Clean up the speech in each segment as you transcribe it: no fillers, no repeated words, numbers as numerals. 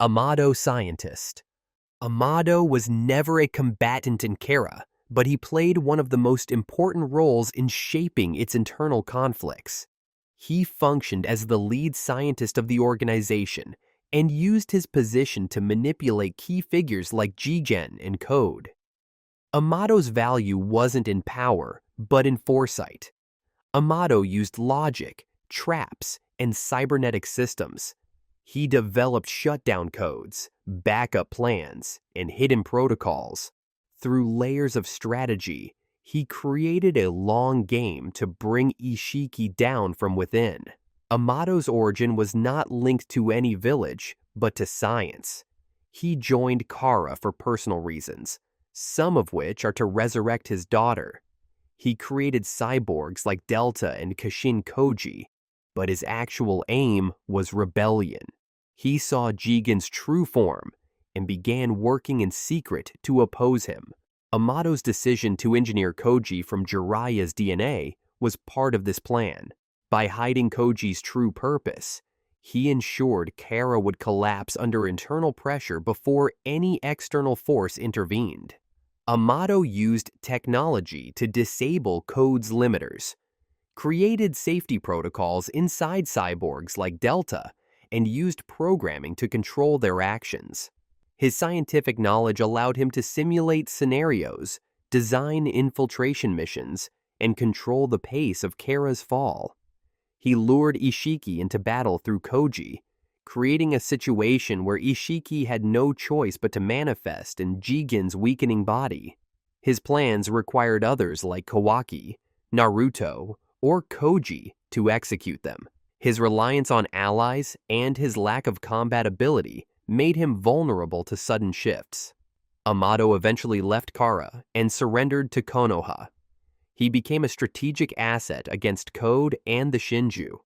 Amado Scientist. Amado was never a combatant in Kara, but he played one of the most important roles in shaping its internal conflicts. He functioned as the lead scientist of the organization and used his position to manipulate key figures like Jigen and Code. Amado's value wasn't in power, but in foresight. Amado used logic, traps, and cybernetic systems. He developed shutdown codes, backup plans, and hidden protocols. Through layers of strategy, he created a long game to bring Isshiki down from within. Amado's origin was not linked to any village, but to science. He joined Kara for personal reasons, some of which are to resurrect his daughter. He created cyborgs like Delta and Kashin Koji, but his actual aim was rebellion. He saw Jigen's true form and began working in secret to oppose him. Amado's decision to engineer Cooji from Jiraiya's DNA was part of this plan. By hiding Koji's true purpose, he ensured Kara would collapse under internal pressure before any external force intervened. Amado used technology to disable Code's limiters, created safety protocols inside cyborgs like Delta, and used programming to control their actions. His scientific knowledge allowed him to simulate scenarios, design infiltration missions, and control the pace of Kara's fall. He lured Isshiki into battle through Cooji, creating a situation where Isshiki had no choice but to manifest in Jigen's weakening body. His plans required others like Kawaki, Naruto, or Cooji to execute them. His reliance on allies and his lack of combat ability made him vulnerable to sudden shifts. Amado eventually left Kara and surrendered to Konoha. He became a strategic asset against Code and the Shinju.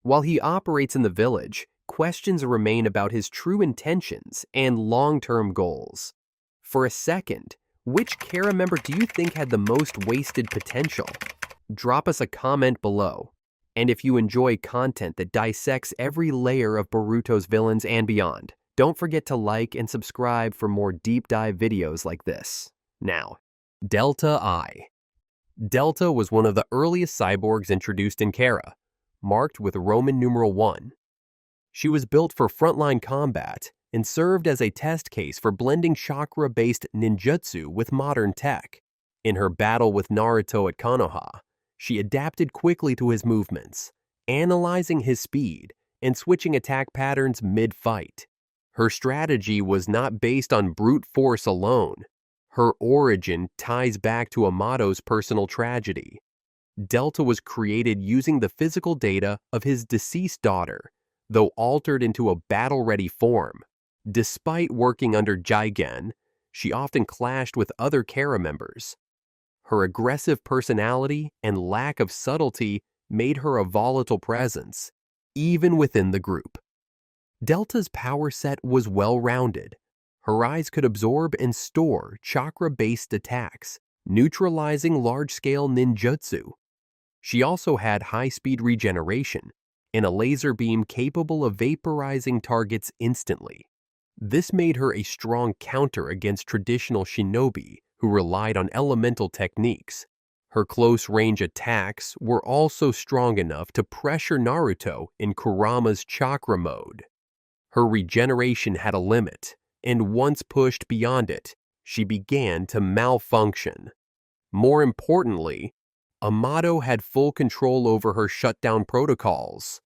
While he operates in the village, questions remain about his true intentions and long-term goals. For a second, which Kara member do you think had the most wasted potential? Drop us a comment below. And if you enjoy content that dissects every layer of Boruto's villains and beyond, don't forget to like and subscribe for more deep dive videos like this. Now, Delta I. Delta was one of the earliest cyborgs introduced in Kara, marked with Roman numeral 1. She was built for frontline combat and served as a test case for blending chakra-based ninjutsu with modern tech. In her battle with Naruto at Konoha, she adapted quickly to his movements, analyzing his speed and switching attack patterns mid-fight. Her strategy was not based on brute force alone. Her origin ties back to Amado's personal tragedy. Delta was created using the physical data of his deceased daughter, though altered into a battle-ready form. Despite working under Jigen, she often clashed with other Kara members. Her aggressive personality and lack of subtlety made her a volatile presence, even within the group. Delta's power set was well-rounded. Her eyes could absorb and store chakra-based attacks, neutralizing large-scale ninjutsu. She also had high-speed regeneration and a laser beam capable of vaporizing targets instantly. This made her a strong counter against traditional shinobi who relied on elemental techniques. Her close-range attacks were also strong enough to pressure Naruto in Kurama's chakra mode. Her regeneration had a limit, and once pushed beyond it, she began to malfunction. More importantly, Amado had full control over her shutdown protocols.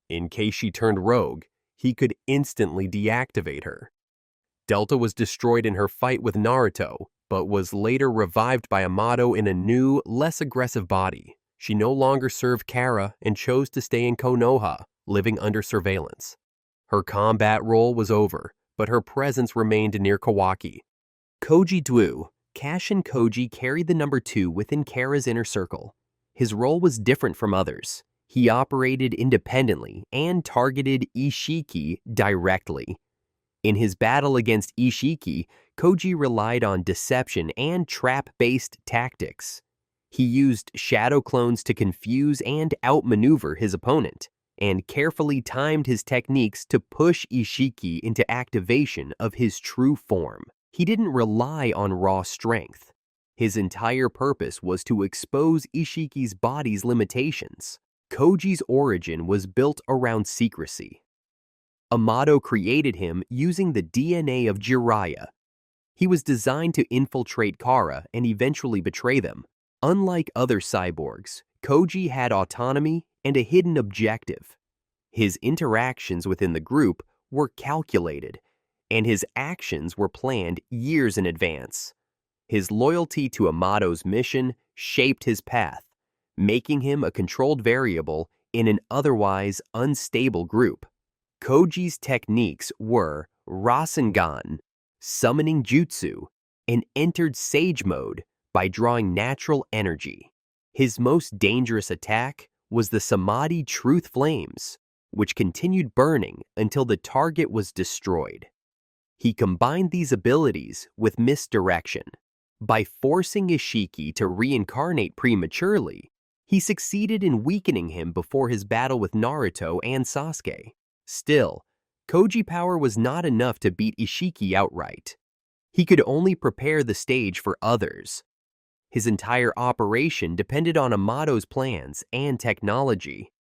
In case she turned rogue, he could instantly deactivate her. Delta was destroyed in her fight with Naruto, but was later revived by Amado in a new, less aggressive body. She no longer served Kara and chose to stay in Konoha, living under surveillance. Her combat role was over, but her presence remained near Kawaki. Koji Dwu, Kashin Koji carried the number 2 within Kara's inner circle. His role was different from others. He operated independently and targeted Isshiki directly. In his battle against Isshiki, Koji relied on deception and trap-based tactics. He used shadow clones to confuse and outmaneuver his opponent. and carefully timed his techniques to push Isshiki into activation of his true form. He didn't rely on raw strength. His entire purpose was to expose Isshiki's body's limitations. Koji's origin was built around secrecy. Amado created him using the DNA of Jiraiya. He was designed to infiltrate Kara and eventually betray them. Unlike other cyborgs, Koji had autonomy and a hidden objective. His interactions within the group were calculated, and his actions were planned years in advance. His loyalty to Amado's mission shaped his path, making him a controlled variable in an otherwise unstable group. Koji's techniques were Rasengan, summoning jutsu, and entered Sage mode by drawing natural energy. His most dangerous attack was the Samadhi Truth Flames, which continued burning until the target was destroyed. He combined these abilities with misdirection. By forcing Isshiki to reincarnate prematurely, he succeeded in weakening him before his battle with Naruto and Sasuke. Still, Koji power was not enough to beat Isshiki outright. He could only prepare the stage for others. His entire operation depended on Amado's plans and technology.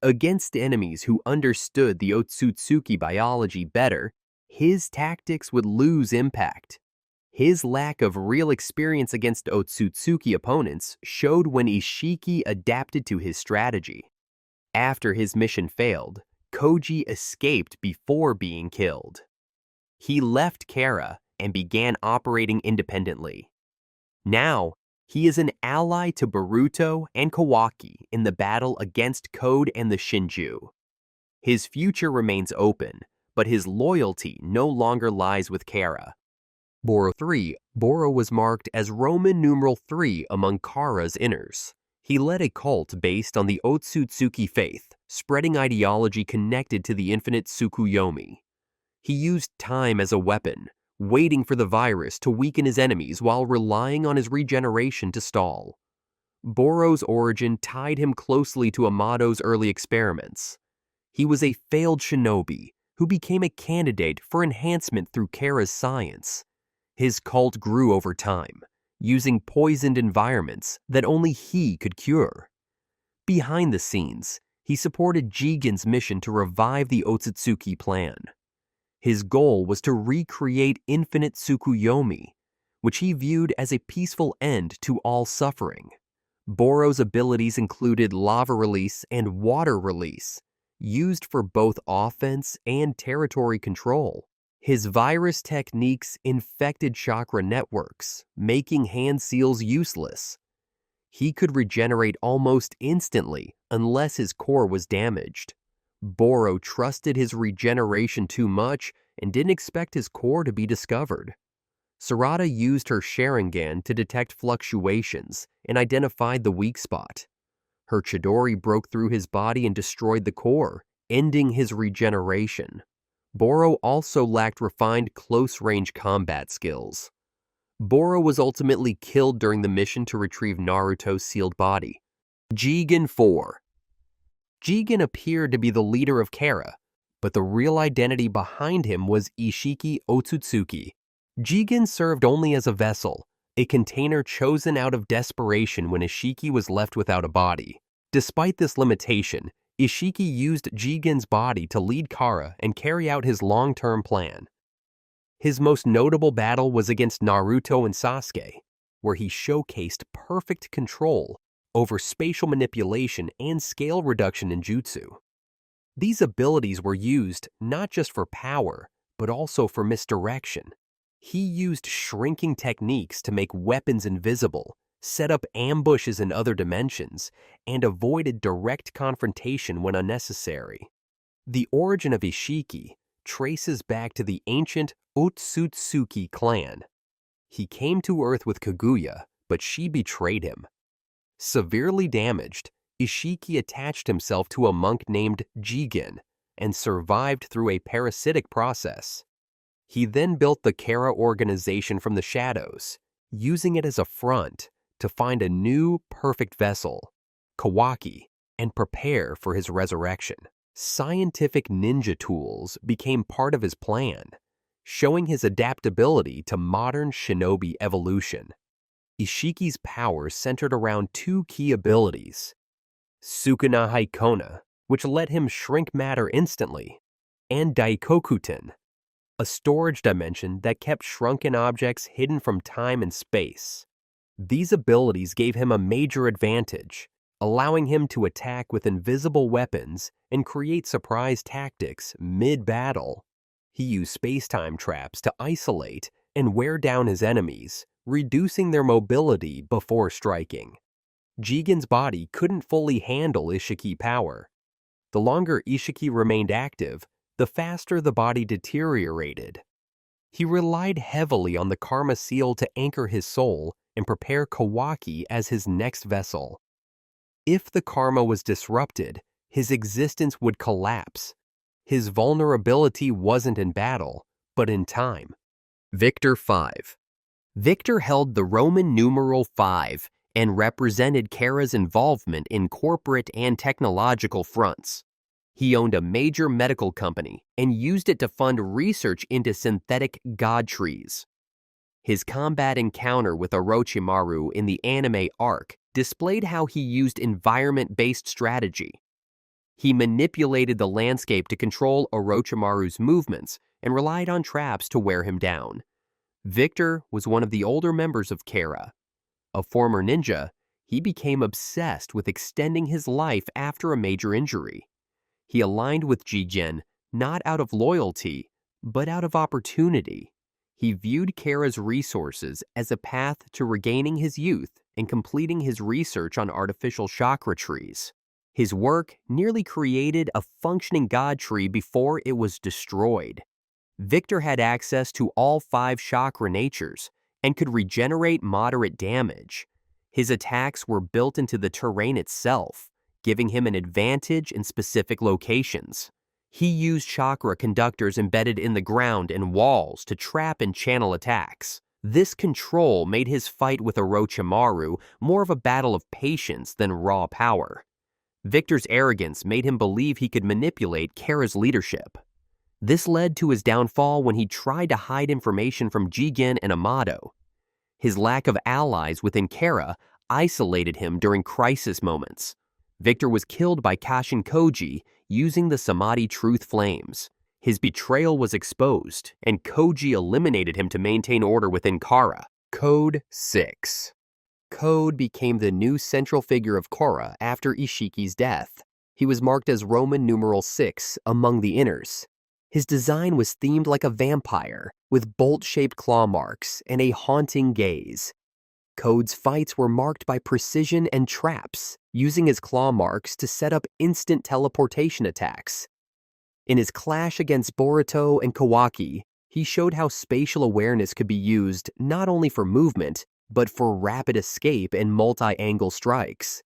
Against enemies who understood the Otsutsuki biology better, his tactics would lose impact. His lack of real experience against Otsutsuki opponents showed when Isshiki adapted to his strategy. After his mission failed, Koji escaped before being killed. He left Kara and began operating independently. Now, he is an ally to Boruto and Kawaki in the battle against Code and the Shinju. His future remains open, but his loyalty no longer lies with Kara. Borro 3. Borro was marked as Roman numeral 3 among Kara's inners. He led a cult based on the Otsutsuki faith, spreading ideology connected to the infinite Tsukuyomi. He used time as a weapon, waiting for the virus to weaken his enemies while relying on his regeneration to stall. Borro's origin tied him closely to Amado's early experiments. He was a failed shinobi who became a candidate for enhancement through Kara's science. His cult grew over time, using poisoned environments that only he could cure. Behind the scenes, he supported Jigen's mission to revive the Otsutsuki plan. His goal was to recreate infinite Tsukuyomi, which he viewed as a peaceful end to all suffering. Borro's abilities included lava release and water release, used for both offense and territory control. His virus techniques infected chakra networks, making hand seals useless. He could regenerate almost instantly unless his core was damaged. Borro trusted his regeneration too much and didn't expect his core to be discovered. Sarada used her Sharingan to detect fluctuations and identified the weak spot. Her Chidori broke through his body and destroyed the core, ending his regeneration. Borro also lacked refined close-range combat skills. Borro was ultimately killed during the mission to retrieve Naruto's sealed body. Jigen 4. Jigen appeared to be the leader of Kara, but the real identity behind him was Isshiki Otsutsuki. Jigen served only as a vessel, a container chosen out of desperation when Isshiki was left without a body. Despite this limitation, Isshiki used Jigen's body to lead Kara and carry out his long-term plan. His most notable battle was against Naruto and Sasuke, where he showcased perfect control over spatial manipulation and scale reduction in jutsu. These abilities were used not just for power, but also for misdirection. He used shrinking techniques to make weapons invisible, set up ambushes in other dimensions, and avoided direct confrontation when unnecessary. The origin of Isshiki traces back to the ancient Otsutsuki clan. He came to Earth with Kaguya, but she betrayed him. Severely damaged, Isshiki attached himself to a monk named Jigen and survived through a parasitic process. He then built the Kara organization from the shadows, using it as a front to find a new, perfect vessel, Kawaki, and prepare for his resurrection. Scientific ninja tools became part of his plan, showing his adaptability to modern shinobi evolution. Isshiki's power centered around two key abilities: Sukuna Haikona, which let him shrink matter instantly, and Daikokuten, a storage dimension that kept shrunken objects hidden from time and space. These abilities gave him a major advantage, allowing him to attack with invisible weapons and create surprise tactics mid-battle. He used space-time traps to isolate and wear down his enemies, reducing their mobility before striking. Jigen's body couldn't fully handle Isshiki power. The longer Isshiki remained active, the faster the body deteriorated. He relied heavily on the karma seal to anchor his soul and prepare Kawaki as his next vessel. If the karma was disrupted, his existence would collapse. His vulnerability wasn't in battle, but in time. Victor 5. Victor held the Roman numeral 5 and represented Kara's involvement in corporate and technological fronts. He owned a major medical company and used it to fund research into synthetic god trees. His combat encounter with Orochimaru in the anime arc displayed how he used environment-based strategy. He manipulated the landscape to control Orochimaru's movements and relied on traps to wear him down. Victor was one of the older members of Kara. A former ninja, he became obsessed with extending his life after a major injury. He aligned with Jigen not out of loyalty, but out of opportunity. He viewed Kara's resources as a path to regaining his youth and completing his research on artificial chakra trees. His work nearly created a functioning god tree before it was destroyed. Victor had access to all 5 chakra natures and could regenerate moderate damage. His attacks were built into the terrain itself, giving him an advantage in specific locations. He used chakra conductors embedded in the ground and walls to trap and channel attacks. This control made his fight with Orochimaru more of a battle of patience than raw power. Victor's arrogance made him believe he could manipulate Kara's leadership. This led to his downfall when he tried to hide information from Jigen and Amado. His lack of allies within Kara isolated him during crisis moments. Victor was killed by Kashin Koji using the Samadhi Truth Flames. His betrayal was exposed, and Koji eliminated him to maintain order within Kara. Code 6. Code became the new central figure of Kara after Isshiki's death. He was marked as Roman numeral 6 among the inners. His design was themed like a vampire, with bolt-shaped claw marks and a haunting gaze. Code's fights were marked by precision and traps, using his claw marks to set up instant teleportation attacks. In his clash against Boruto and Kawaki, he showed how spatial awareness could be used not only for movement, but for rapid escape and multi-angle strikes.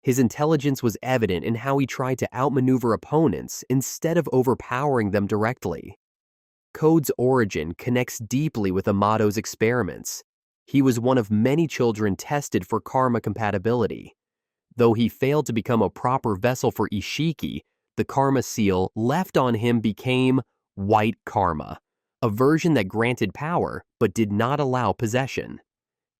His intelligence was evident in how he tried to outmaneuver opponents instead of overpowering them directly. Code's origin connects deeply with Amado's experiments. He was one of many children tested for karma compatibility. Though he failed to become a proper vessel for Isshiki, the karma seal left on him became white karma, a version that granted power but did not allow possession.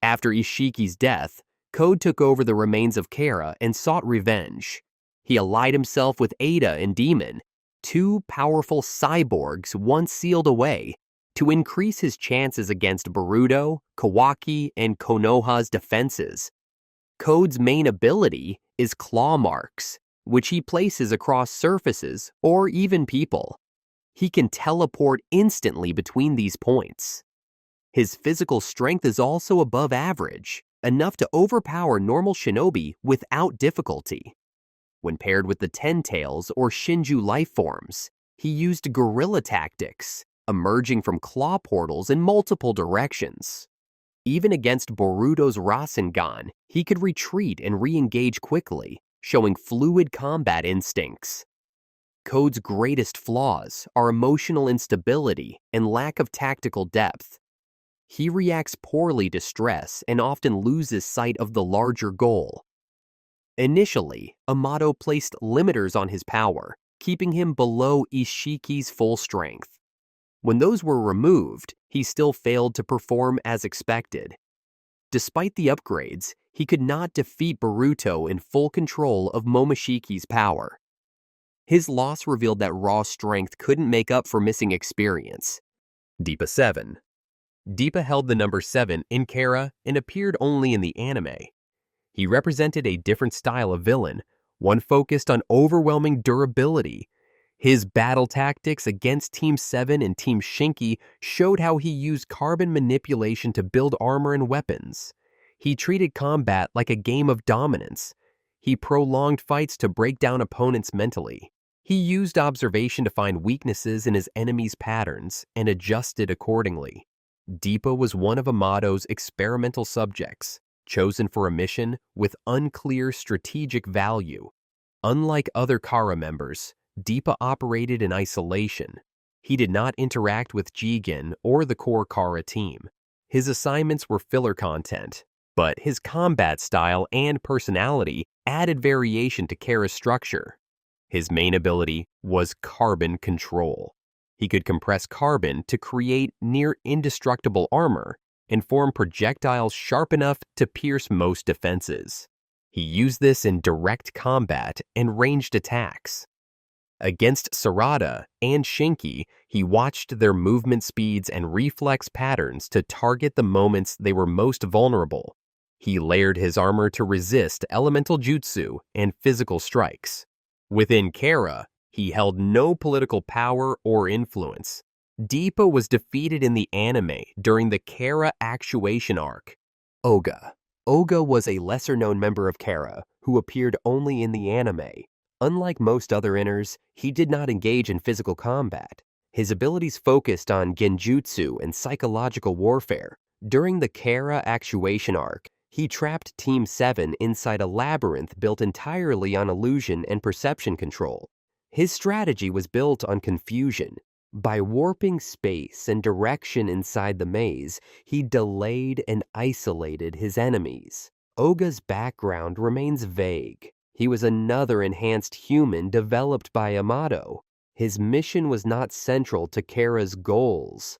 After Isshiki's death, Code took over the remains of Kara and sought revenge. He allied himself with Ada and Demon, 2 powerful cyborgs once sealed away, to increase his chances against Boruto, Kawaki, and Konoha's defenses. Code's main ability is claw marks, which he places across surfaces or even people. He can teleport instantly between these points. His physical strength is also above average, enough to overpower normal shinobi without difficulty. When paired with the Ten Tails or Shinju life forms, he used guerrilla tactics, emerging from claw portals in multiple directions. Even against Boruto's Rasengan, he could retreat and re-engage quickly, showing fluid combat instincts. Code's greatest flaws are emotional instability and lack of tactical depth. He reacts poorly to stress and often loses sight of the larger goal. Initially, Amado placed limiters on his power, keeping him below Isshiki's full strength. When those were removed, he still failed to perform as expected. Despite the upgrades, he could not defeat Boruto in full control of Momoshiki's power. His loss revealed that raw strength couldn't make up for missing experience. Deepa 7. Deepa held the number 7 in Kara and appeared only in the anime. He represented a different style of villain, one focused on overwhelming durability. His battle tactics against Team 7 and Team Shinki showed how he used carbon manipulation to build armor and weapons. He treated combat like a game of dominance. He prolonged fights to break down opponents mentally. He used observation to find weaknesses in his enemies' patterns and adjusted accordingly. Deepa was one of Amado's experimental subjects, chosen for a mission with unclear strategic value. Unlike other Kara members, Deepa operated in isolation. He did not interact with Jigen or the core Kara team. His assignments were filler content, but his combat style and personality added variation to Kara's structure. His main ability was carbon control. He could compress carbon to create near indestructible armor and form projectiles sharp enough to pierce most defenses. He used this in direct combat and ranged attacks. Against Sarada and Shinki, he watched their movement speeds and reflex patterns to target the moments they were most vulnerable. He layered his armor to resist elemental jutsu and physical strikes. Within Kara, he held no political power or influence. Deepa was defeated in the anime during the Kara actuation arc. Oga. Oga was a lesser-known member of Kara who appeared only in the anime. Unlike most other inners, he did not engage in physical combat. His abilities focused on genjutsu and psychological warfare. During the Kara actuation arc, he trapped Team 7 inside a labyrinth built entirely on illusion and perception control. His strategy was built on confusion. By warping space and direction inside the maze, he delayed and isolated his enemies. Oga's background remains vague. He was another enhanced human developed by Amado. His mission was not central to Kara's goals.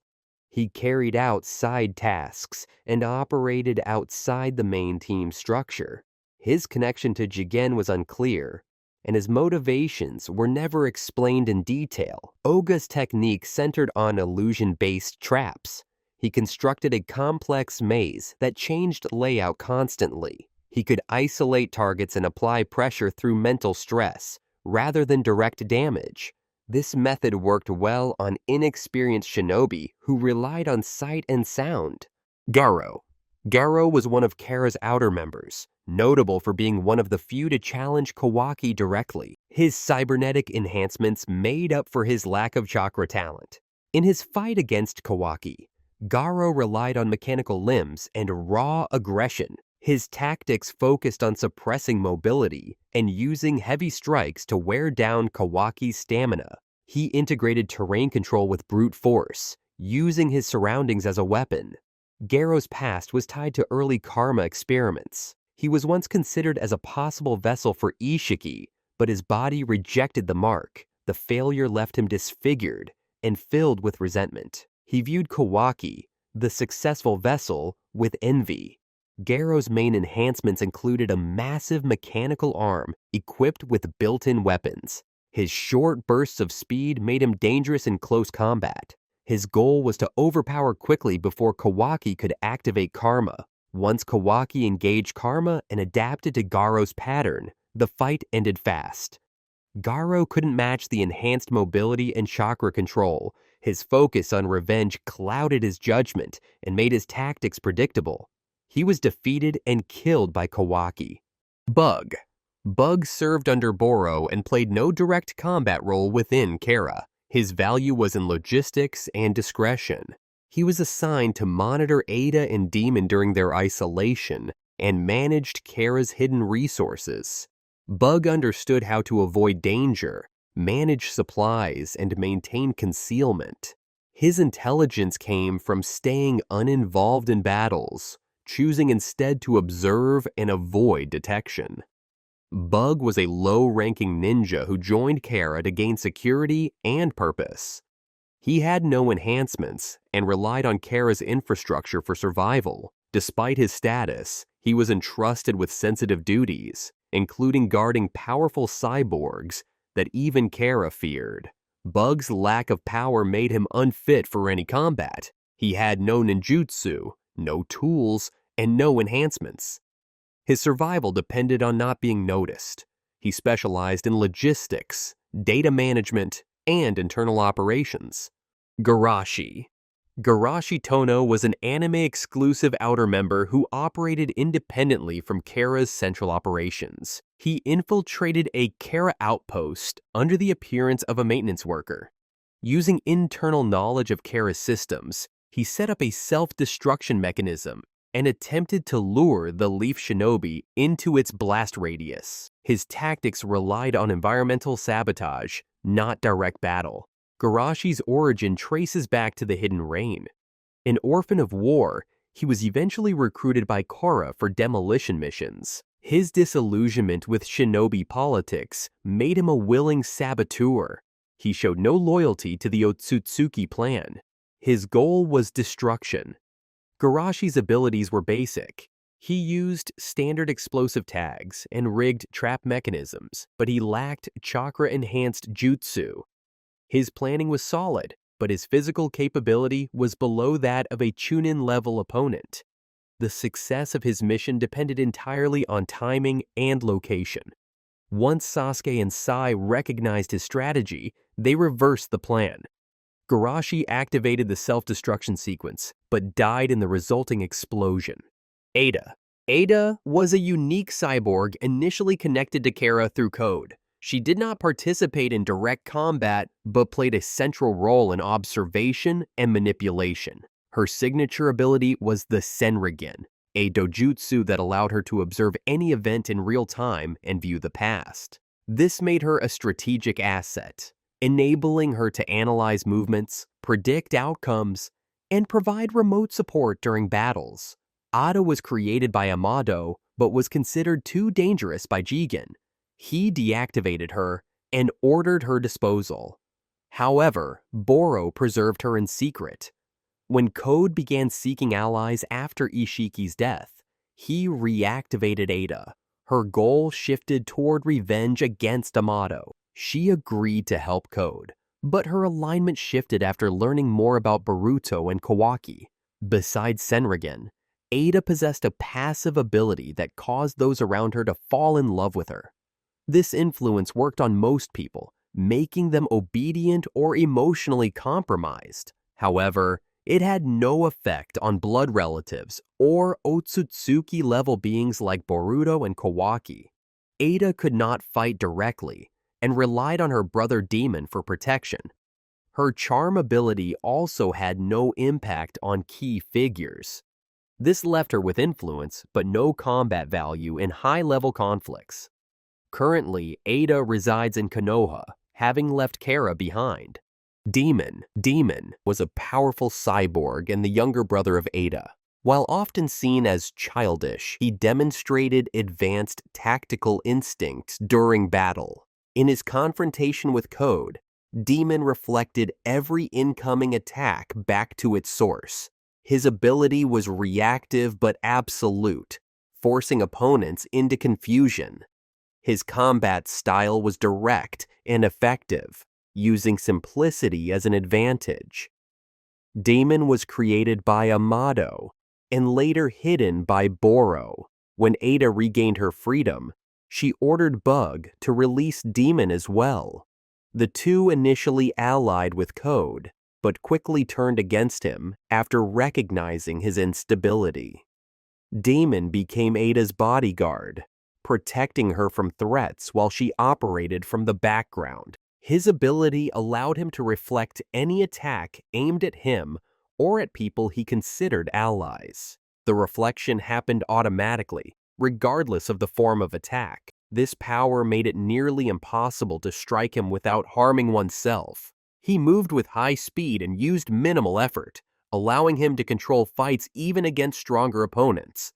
He carried out side tasks and operated outside the main team structure. His connection to Jigen was unclear, and his motivations were never explained in detail. Oga's technique centered on illusion-based traps. He constructed a complex maze that changed layout constantly. He could isolate targets and apply pressure through mental stress, rather than direct damage. This method worked well on inexperienced shinobi who relied on sight and sound. Garo. Garo was one of Kara's outer members, notable for being one of the few to challenge Kawaki directly. His cybernetic enhancements made up for his lack of chakra talent. In his fight against Kawaki, Garo relied on mechanical limbs and raw aggression. His tactics focused on suppressing mobility and using heavy strikes to wear down Kawaki's stamina. He integrated terrain control with brute force, using his surroundings as a weapon. Garo's past was tied to early karma experiments. He was once considered as a possible vessel for Isshiki, but his body rejected the mark. The failure left him disfigured and filled with resentment. He viewed Kawaki, the successful vessel, with envy. Garo's main enhancements included a massive mechanical arm equipped with built-in weapons. His short bursts of speed made him dangerous in close combat. His goal was to overpower quickly before Kawaki could activate Karma. Once Kawaki engaged Karma and adapted to Garo's pattern, the fight ended fast. Garo couldn't match the enhanced mobility and chakra control. His focus on revenge clouded his judgment and made his tactics predictable. He was defeated and killed by Kawaki. Bug. Bug served under Borro and played no direct combat role within Kara. His value was in logistics and discretion. He was assigned to monitor Ada and Demon during their isolation and managed Kara's hidden resources. Bug understood how to avoid danger, manage supplies, and maintain concealment. His intelligence came from staying uninvolved in battles, choosing instead to observe and avoid detection. Bug was a low-ranking ninja who joined Kara to gain security and purpose. He had no enhancements and relied on Kara's infrastructure for survival. Despite his status, he was entrusted with sensitive duties, including guarding powerful cyborgs that even Kara feared. Bug's lack of power made him unfit for any combat. He had no ninjutsu, no tools, and no enhancements. His survival depended on not being noticed. He specialized in logistics, data management, and internal operations. Garashi. Garashi Tono was an anime-exclusive outer member who operated independently from Kara's central operations. He infiltrated a Kara outpost under the appearance of a maintenance worker. Using internal knowledge of Kara's systems, he set up a self-destruction mechanism and attempted to lure the Leaf Shinobi into its blast radius. His tactics relied on environmental sabotage, not direct battle. Garashi's origin traces back to the Hidden Rain. An orphan of war, he was eventually recruited by Korra for demolition missions. His disillusionment with shinobi politics made him a willing saboteur. He showed no loyalty to the Otsutsuki plan. His goal was destruction. Garashi's abilities were basic. He used standard explosive tags and rigged trap mechanisms, but he lacked chakra-enhanced jutsu. His planning was solid, but his physical capability was below that of a Chunin-level opponent. The success of his mission depended entirely on timing and location. Once Sasuke and Sai recognized his strategy, they reversed the plan. Garashi activated the self-destruction sequence, but died in the resulting explosion. Ada. Ada was a unique cyborg initially connected to Kara through code. She did not participate in direct combat, but played a central role in observation and manipulation. Her signature ability was the Senrigen, a dojutsu that allowed her to observe any event in real time and view the past. This made her a strategic asset, enabling her to analyze movements, predict outcomes, and provide remote support during battles. Ada was created by Amado, but was considered too dangerous by Jigen. He deactivated her and ordered her disposal. However, Borro preserved her in secret. When Code began seeking allies after Isshiki's death, he reactivated Ada. Her goal shifted toward revenge against Amado. She agreed to help Code, but her alignment shifted after learning more about Boruto and Kawaki. Besides Senrigen, Ada possessed a passive ability that caused those around her to fall in love with her. This influence worked on most people, making them obedient or emotionally compromised. However, it had no effect on blood relatives or Otsutsuki-level beings like Boruto and Kawaki. Ada could not fight directly and relied on her brother Demon for protection. Her charm ability also had no impact on key figures. This left her with influence but no combat value in high-level conflicts. Currently, Ada resides in Konoha, having left Kara behind. Demon was a powerful cyborg and the younger brother of Ada. While often seen as childish, he demonstrated advanced tactical instincts during battle. In his confrontation with Code, Demon reflected every incoming attack back to its source. His ability was reactive but absolute, forcing opponents into confusion. His combat style was direct and effective, using simplicity as an advantage. Demon was created by Amado and later hidden by Borro. When Ada regained her freedom, she ordered Bug to release Demon as well. The two initially allied with Code, but quickly turned against him after recognizing his instability. Demon became Ada's bodyguard, protecting her from threats while she operated from the background. His ability allowed him to reflect any attack aimed at him or at people he considered allies. The reflection happened automatically, regardless of the form of attack. This power made it nearly impossible to strike him without harming oneself. He moved with high speed and used minimal effort, allowing him to control fights even against stronger opponents.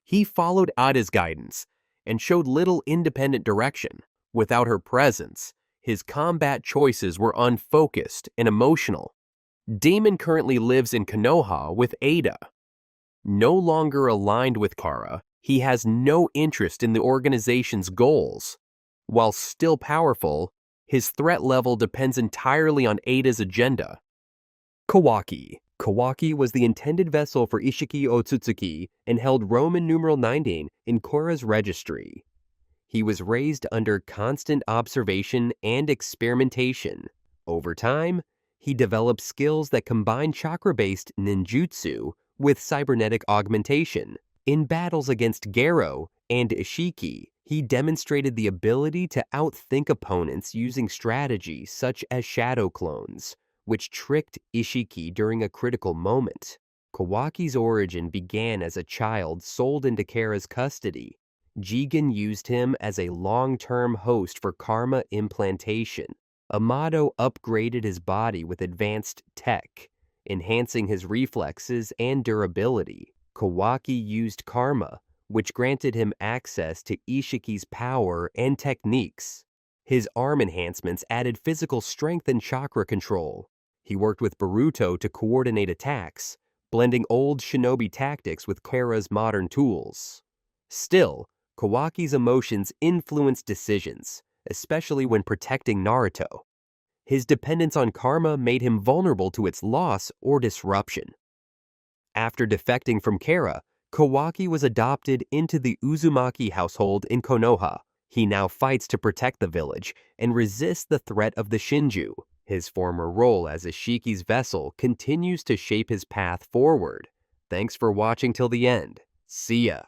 He followed Ada's guidance and showed little independent direction. Without her presence, his combat choices were unfocused and emotional. Damon currently lives in Konoha with Ada. No longer aligned with Kara, he has no interest in the organization's goals. While still powerful, his threat level depends entirely on Ada's agenda. Kawaki. Kawaki was the intended vessel for Isshiki Otsutsuki and held Roman numeral 19 in Korra's registry. He was raised under constant observation and experimentation. Over time, he developed skills that combine chakra-based ninjutsu with cybernetic augmentation. In battles against Garo and Isshiki, he demonstrated the ability to outthink opponents using strategies such as shadow clones, which tricked Isshiki during a critical moment. Kawaki's origin began as a child sold into Kara's custody. Jigen used him as a long-term host for karma implantation. Amado upgraded his body with advanced tech, enhancing his reflexes and durability. Kawaki used karma, which granted him access to Ishiki's power and techniques. His arm enhancements added physical strength and chakra control. He worked with Boruto to coordinate attacks, blending old shinobi tactics with Kara's modern tools. Still, Kawaki's emotions influenced decisions, especially when protecting Naruto. His dependence on karma made him vulnerable to its loss or disruption. After defecting from Kara, Kawaki was adopted into the Uzumaki household in Konoha. He now fights to protect the village and resist the threat of the Shinju. His former role as Ishiki's vessel continues to shape his path forward. Thanks for watching till the end. See ya.